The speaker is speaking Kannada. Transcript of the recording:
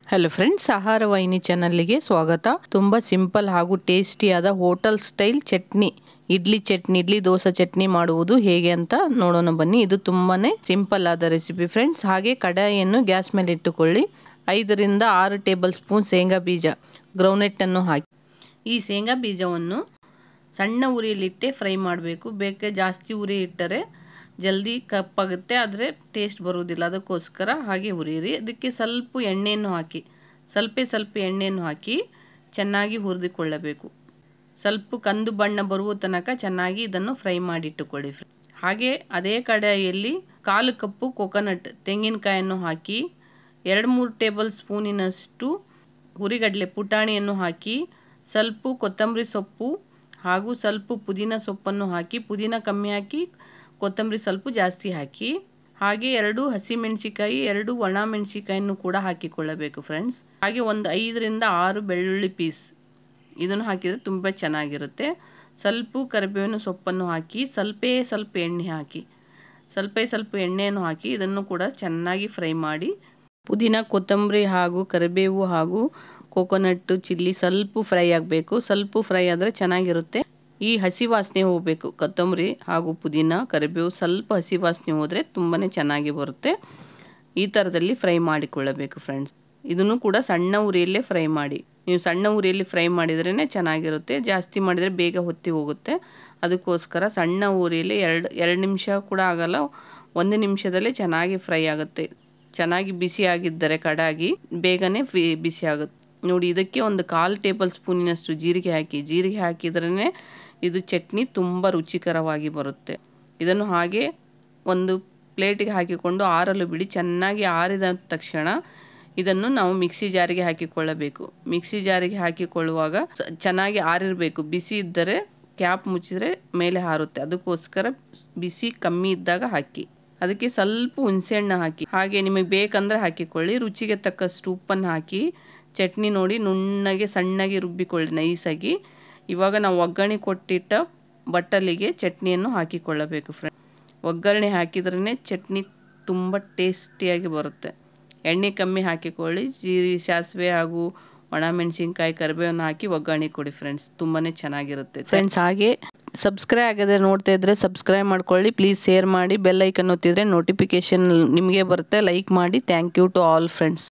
ಹಲೋ ಫ್ರೆಂಡ್ಸ್, ಆಹಾರ ವಾಹಿನಿ ಚಾನಲ್ಗೆ ಸ್ವಾಗತ. ತುಂಬ ಸಿಂಪಲ್ ಹಾಗೂ ಟೇಸ್ಟಿಯಾದ ಹೋಟೆಲ್ ಸ್ಟೈಲ್ ಚಟ್ನಿ, ಇಡ್ಲಿ ದೋಸೆ ಚಟ್ನಿ ಮಾಡುವುದು ಹೇಗೆ ಅಂತ ನೋಡೋಣ ಬನ್ನಿ. ಇದು ತುಂಬಾ ಸಿಂಪಲ್ ಆದ ರೆಸಿಪಿ ಫ್ರೆಂಡ್ಸ್. ಹಾಗೆ ಕಡಾಯಿಯನ್ನು ಗ್ಯಾಸ್ ಮೇಲೆ ಇಟ್ಟುಕೊಳ್ಳಿ. 5 ರಿಂದ 6 ಟೇಬಲ್ ಸ್ಪೂನ್ ಶೇಂಗಾ ಬೀಜ ಗ್ರೌಂಡ್ನಟ್ ಹಾಕಿ. ಈ ಶೇಂಗಾ ಬೀಜವನ್ನು ಸಣ್ಣ ಉರಿಯಲ್ಲಿಟ್ಟೆ ಫ್ರೈ ಮಾಡಬೇಕು. ಬೇಕೆ ಜಾಸ್ತಿ ಉರಿ ಇಟ್ಟರೆ ಜಲ್ದಿ ಕಪ್ಪಾಗುತ್ತೆ, ಆದರೆ ಟೇಸ್ಟ್ ಬರುವುದಿಲ್ಲ. ಅದಕ್ಕೋಸ್ಕರ ಹಾಗೆ ಹುರಿಯಿರಿ. ಅದಕ್ಕೆ ಸ್ವಲ್ಪ ಎಣ್ಣೆಯನ್ನು ಹಾಕಿ, ಸ್ವಲ್ಪ ಎಣ್ಣೆಯನ್ನು ಹಾಕಿ ಚೆನ್ನಾಗಿ ಹುರಿದುಕೊಳ್ಳಬೇಕು. ಸ್ವಲ್ಪ ಕಂದು ಬಣ್ಣ ಬರುವ ತನಕ ಚೆನ್ನಾಗಿ ಇದನ್ನು ಫ್ರೈ ಮಾಡಿಟ್ಟುಕೊಳ್ಳಿ. ಹಾಗೆ ಅದೇ ಕಡಾಯಿಯಲ್ಲಿ 1/4 ಕಪ್ಪು ಕೊಕೊನಟ್ ತೆಂಗಿನಕಾಯನ್ನು ಹಾಕಿ, 2-3 ಟೇಬಲ್ ಸ್ಪೂನಿನಷ್ಟು ಹುರಿಗಡಲೆ ಪುಟಾಣಿಯನ್ನು ಹಾಕಿ, ಸ್ವಲ್ಪ ಕೊತ್ತಂಬರಿ ಸೊಪ್ಪು ಹಾಗೂ ಸ್ವಲ್ಪ ಪುದೀನ ಸೊಪ್ಪನ್ನು ಹಾಕಿ, ಪುದೀನ ಕಮ್ಮಿ ಹಾಕಿ, ಕೊತ್ತಂಬರಿ ಸ್ವಲ್ಪ ಜಾಸ್ತಿ ಹಾಕಿ, ಹಾಗೆ 2 ಹಸಿಮೆಣಸಿಕಾಯಿ, 2 ಒಣ ಮೆಣಸಿಕಾಯನ್ನು ಕೂಡ ಹಾಕಿಕೊಳ್ಳಬೇಕು ಫ್ರೆಂಡ್ಸ್. ಹಾಗೆ ಒಂದು 5 ರಿಂದ 6 ಬೆಳ್ಳುಳ್ಳಿ ಪೀಸ್, ಇದನ್ನು ಹಾಕಿದರೆ ತುಂಬ ಚೆನ್ನಾಗಿರುತ್ತೆ. ಸ್ವಲ್ಪ ಕರಿಬೇವಿನ ಸೊಪ್ಪನ್ನು ಹಾಕಿ, ಸ್ವಲ್ಪ ಎಣ್ಣೆ ಹಾಕಿ, ಸ್ವಲ್ಪ ಎಣ್ಣೆಯನ್ನು ಹಾಕಿ ಇದನ್ನು ಕೂಡ ಚೆನ್ನಾಗಿ ಫ್ರೈ ಮಾಡಿ. ಪುದೀನ, ಕೊತ್ತಂಬರಿ ಹಾಗೂ ಕರಿಬೇವು ಹಾಗೂ ಕೊಕೊನಟ್ ಚಿಲ್ಲಿ ಸ್ವಲ್ಪ ಫ್ರೈ ಆಗಬೇಕು. ಸ್ವಲ್ಪ ಫ್ರೈ ಆದರೆ ಚೆನ್ನಾಗಿರುತ್ತೆ. ಈ ಹಸಿ ವಾಸನೆ ಹೋಗಬೇಕು. ಕೊತ್ತಂಬರಿ ಹಾಗೂ ಪುದೀನ, ಕರಿಬೇವು ಸ್ವಲ್ಪ ಹಸಿ ವಾಸನೆ ಹೋದರೆ ತುಂಬಾ ಚೆನ್ನಾಗಿ ಬರುತ್ತೆ. ಈ ಥರದಲ್ಲಿ ಫ್ರೈ ಮಾಡಿಕೊಳ್ಳಬೇಕು ಫ್ರೆಂಡ್ಸ್. ಇದನ್ನು ಕೂಡ ಸಣ್ಣ ಉರಿಯಲ್ಲೇ ಫ್ರೈ ಮಾಡಿ. ನೀವು ಸಣ್ಣ ಉರಿಯಲ್ಲಿ ಫ್ರೈ ಮಾಡಿದ್ರೇ ಚೆನ್ನಾಗಿರುತ್ತೆ. ಜಾಸ್ತಿ ಮಾಡಿದರೆ ಬೇಗ ಹೊತ್ತಿ ಹೋಗುತ್ತೆ. ಅದಕ್ಕೋಸ್ಕರ ಸಣ್ಣ ಉರಿಯಲ್ಲಿ 2 ನಿಮಿಷ ಕೂಡ ಆಗಲ್ಲ, 1 ನಿಮಿಷದಲ್ಲೇ ಚೆನ್ನಾಗಿ ಫ್ರೈ ಆಗುತ್ತೆ. ಚೆನ್ನಾಗಿ ಬಿಸಿ ಆಗಿದ್ದರೆ ಕಡಾಗಿ ಬೇಗನೆ ಬಿಸಿ ಆಗುತ್ತೆ ನೋಡಿ. ಇದಕ್ಕೆ ಒಂದು 1/4 ಟೇಬಲ್ ಸ್ಪೂನಿನಷ್ಟು ಜೀರಿಗೆ ಹಾಕಿದ್ರೇ ಇದು ಚಟ್ನಿ ತುಂಬ ರುಚಿಕರವಾಗಿ ಬರುತ್ತೆ. ಇದನ್ನು ಹಾಗೆ ಒಂದು ಪ್ಲೇಟಿಗೆ ಹಾಕಿಕೊಂಡು ಆರಲು ಬಿಡಿ. ಚೆನ್ನಾಗಿ ಆರಿದ ತಕ್ಷಣ ಇದನ್ನು ನಾವು ಮಿಕ್ಸಿ ಜಾರಿಗೆ ಹಾಕಿಕೊಳ್ಳಬೇಕು. ಮಿಕ್ಸಿ ಜಾರಿಗೆ ಹಾಕಿಕೊಳ್ಳುವಾಗ ಚೆನ್ನಾಗಿ ಆರಿರಬೇಕು. ಬಿಸಿ ಇದ್ದರೆ ಕ್ಯಾಪ್ ಮುಚ್ಚಿದರೆ ಮೇಲೆ ಹಾರುತ್ತೆ. ಅದಕ್ಕೋಸ್ಕರ ಬಿಸಿ ಕಮ್ಮಿ ಇದ್ದಾಗ ಹಾಕಿ. ಅದಕ್ಕೆ ಸ್ವಲ್ಪ ಹುಣಸೆಹಣ್ಣು ಹಾಕಿ, ಹಾಗೆ ನಿಮಗೆ ಬೇಕಂದರೆ ಹಾಕಿಕೊಳ್ಳಿ. ರುಚಿಗೆ ತಕ್ಕಷ್ಟು ಉಪ್ಪನ್ನು ಹಾಕಿ ಚಟ್ನಿ ನೋಡಿ ನುಣ್ಣಗೆ ಸಣ್ಣಗೆ ರುಬ್ಬಿಕೊಳ್ಳಿ ನೈಸಾಗಿ. ಇವಾಗ ನಾವು ಒಗ್ಗರಣೆ ಕೊಟ್ಟಿಟ್ಟ ಬಟ್ಟಲಿಗೆ ಚಟ್ನಿಯನ್ನು ಹಾಕಿಕೊಳ್ಳಬೇಕು ಫ್ರೆಂಡ್. ಒಗ್ಗರಣೆ ಹಾಕಿದ್ರೇ ಚಟ್ನಿ ತುಂಬ ಟೇಸ್ಟಿಯಾಗಿ ಬರುತ್ತೆ. ಎಣ್ಣೆ ಕಮ್ಮಿ ಹಾಕಿಕೊಳ್ಳಿ. ಜೀರಿಗೆ, ಸಾಸಿವೆ ಹಾಗೂ ಒಣ ಮೆಣಸಿನ್ಕಾಯಿ, ಕರಿಬೇವನ್ನು ಹಾಕಿ ಒಗ್ಗರಣೆ ಕೊಡಿ ಫ್ರೆಂಡ್ಸ್. ತುಂಬಾ ಚೆನ್ನಾಗಿರುತ್ತೆ ಫ್ರೆಂಡ್ಸ್. ಹಾಗೆ ಸಬ್ಸ್ಕ್ರೈಬ್ ಆಗದೆ ನೋಡ್ತಾ ಇದ್ದರೆ ಸಬ್ಸ್ಕ್ರೈಬ್ ಮಾಡ್ಕೊಳ್ಳಿ ಪ್ಲೀಸ್. ಶೇರ್ ಮಾಡಿ, ಬೆಲ್ ಐಕನ್ ಒತ್ತಿದ್ರೆ ನೋಟಿಫಿಕೇಶನ್ ನಿಮಗೆ ಬರುತ್ತೆ. ಲೈಕ್ ಮಾಡಿ. Thank you to all friends.